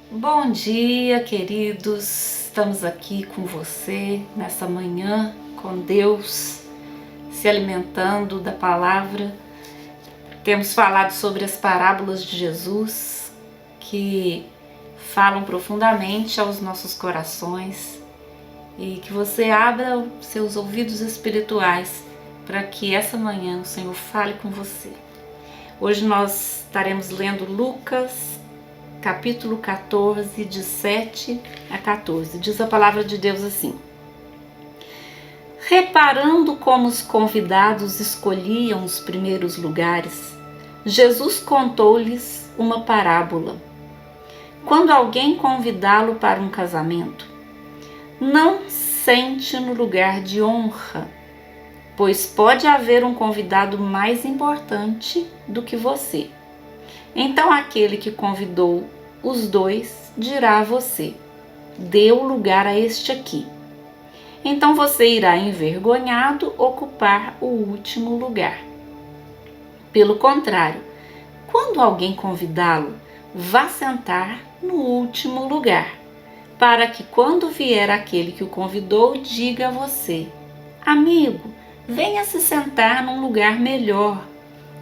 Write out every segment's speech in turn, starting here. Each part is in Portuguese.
Bom dia, queridos. Estamos aqui com você nessa manhã, com Deus, se alimentando da palavra. Temos falado sobre as parábolas de Jesus, que falam profundamente aos nossos corações, e que você abra seus ouvidos espirituais para que essa manhã o Senhor fale com você. Hoje nós estaremos lendo Lucas capítulo 14, de 7 a 14. Diz a palavra de Deus assim: Reparando como os convidados escolhiam os primeiros lugares, Jesus contou-lhes uma parábola. Quando alguém convidá-lo para um casamento, não sente no lugar de honra, pois pode haver um convidado mais importante do que você. Então aquele que convidou os dois dirá a você: dê o lugar a este aqui. Então você irá envergonhado ocupar o último lugar. Pelo contrário, quando alguém convidá-lo, vá sentar no último lugar, para que quando vier aquele que o convidou, diga a você: amigo, venha se sentar num lugar melhor.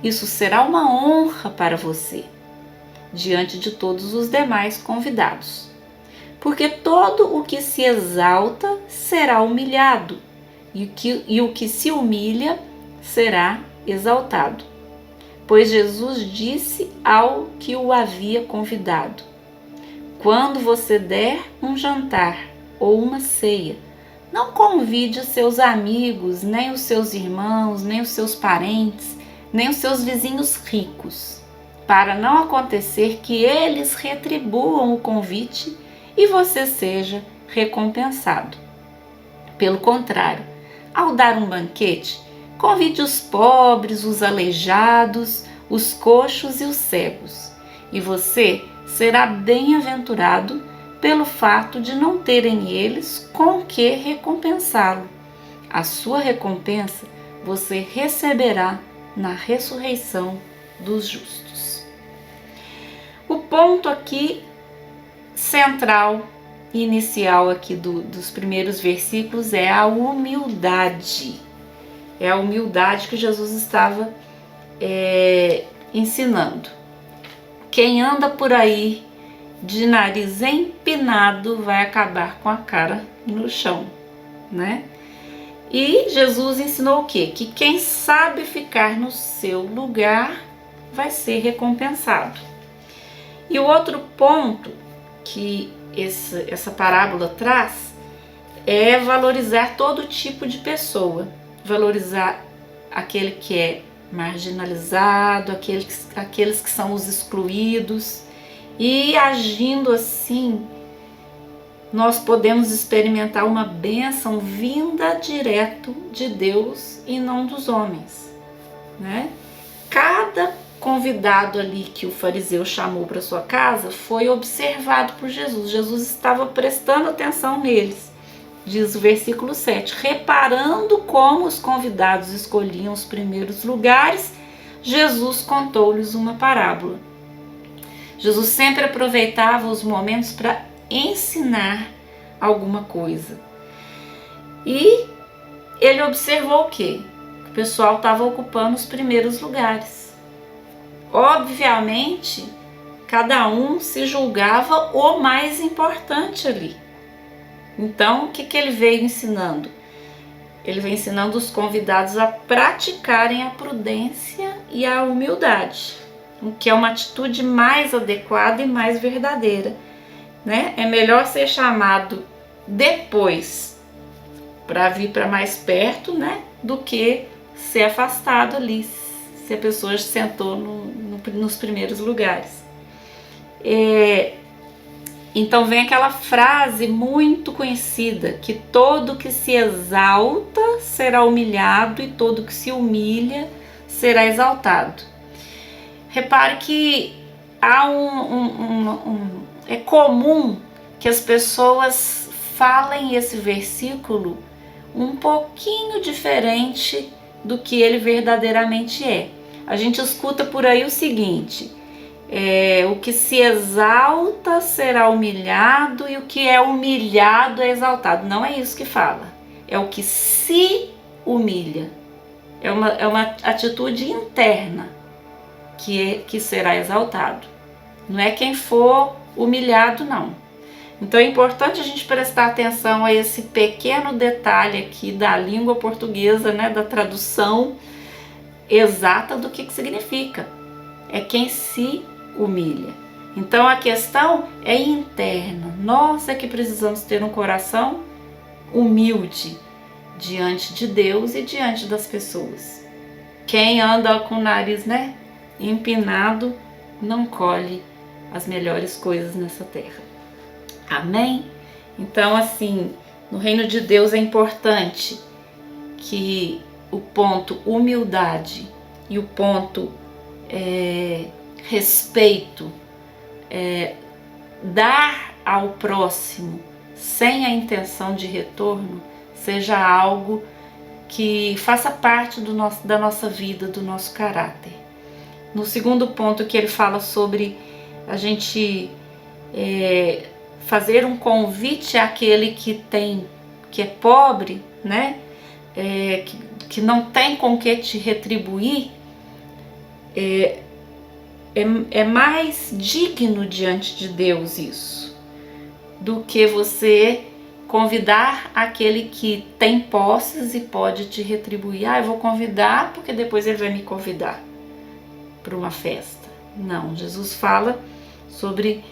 Isso será uma honra para você, diante de todos os demais convidados. Porque todo o que se exalta será humilhado, e o que se humilha será exaltado. Pois Jesus disse ao que o havia convidado: quando você der um jantar ou uma ceia, não convide os seus amigos, nem os seus irmãos, nem os seus parentes, nem os seus vizinhos ricos, para não acontecer que eles retribuam o convite e você seja recompensado. Pelo contrário, ao dar um banquete, convide os pobres, os aleijados, os coxos e os cegos, e você será bem-aventurado pelo fato de não terem eles com que recompensá-lo. A sua recompensa você receberá na ressurreição dos justos. O ponto aqui central e inicial aqui dos primeiros versículos é a humildade. É a humildade que Jesus estava ensinando. Quem anda por aí de nariz empinado vai acabar com a cara no chão, né? E Jesus ensinou o quê? Que quem sabe ficar no seu lugar vai ser recompensado. E o outro ponto que essa parábola traz é valorizar todo tipo de pessoa. Valorizar aquele que é marginalizado, aqueles que são os excluídos. E agindo assim, nós podemos experimentar uma bênção vinda direto de Deus e não dos homens, né? Cada convidado ali que o fariseu chamou para sua casa foi observado por Jesus. Jesus estava prestando atenção neles. Diz o versículo 7, reparando como os convidados escolhiam os primeiros lugares, Jesus contou-lhes uma parábola. Jesus sempre aproveitava os momentos para ensinar alguma coisa. E ele observou o quê? O pessoal estava ocupando os primeiros lugares. Obviamente, cada um se julgava o mais importante ali. Então, o que ele veio ensinando? Ele veio ensinando os convidados a praticarem a prudência e a humildade, o que é uma atitude mais adequada e mais verdadeira, né? É melhor ser chamado depois para vir para mais perto, né? Do que ser afastado ali, se a pessoa sentou nos primeiros lugares. Então vem aquela frase muito conhecida, que todo que se exalta será humilhado e todo que se humilha será exaltado. Repare que há é comum que as pessoas falem esse versículo um pouquinho diferente do que ele verdadeiramente é. A gente escuta por aí o seguinte: O que se exalta será humilhado e o que é humilhado é exaltado. Não é isso que fala. É o que se humilha. É uma atitude interna que será exaltado. Não é quem for humilhado, não. Então é importante a gente prestar atenção a esse pequeno detalhe aqui da língua portuguesa, né, da tradução exata do que significa. É quem se humilha. Então a questão é interna. Nós é que precisamos ter um coração humilde diante de Deus e diante das pessoas. Quem anda com o nariz, né, empinado não colhe as melhores coisas nessa terra. Amém? Então, assim, no reino de Deus é importante que o ponto humildade e o ponto respeito, dar ao próximo sem a intenção de retorno, seja algo que faça parte da nossa vida, do nosso caráter. No segundo ponto que ele fala sobre a gente fazer um convite àquele que é pobre, né? Que não tem com que te retribuir, é mais digno diante de Deus isso, do que você convidar aquele que tem posses e pode te retribuir. Eu vou convidar porque depois ele vai me convidar para uma festa. Não, Jesus fala sobre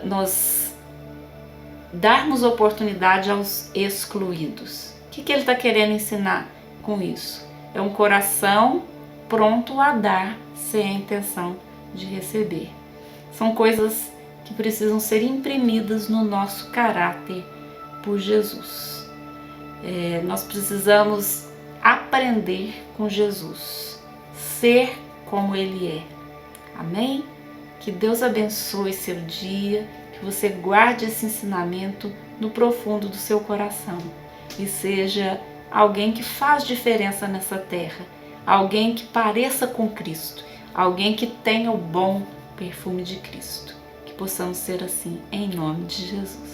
nós darmos oportunidade aos excluídos. O que ele está querendo ensinar com isso? É um coração pronto a dar sem a intenção de receber. São coisas que precisam ser imprimidas no nosso caráter por Jesus. Nós precisamos aprender com Jesus, ser como Ele é. Amém? Que Deus abençoe seu dia, que você guarde esse ensinamento no profundo do seu coração e seja alguém que faz diferença nessa terra, alguém que pareça com Cristo, alguém que tenha o bom perfume de Cristo. Que possamos ser assim, em nome de Jesus.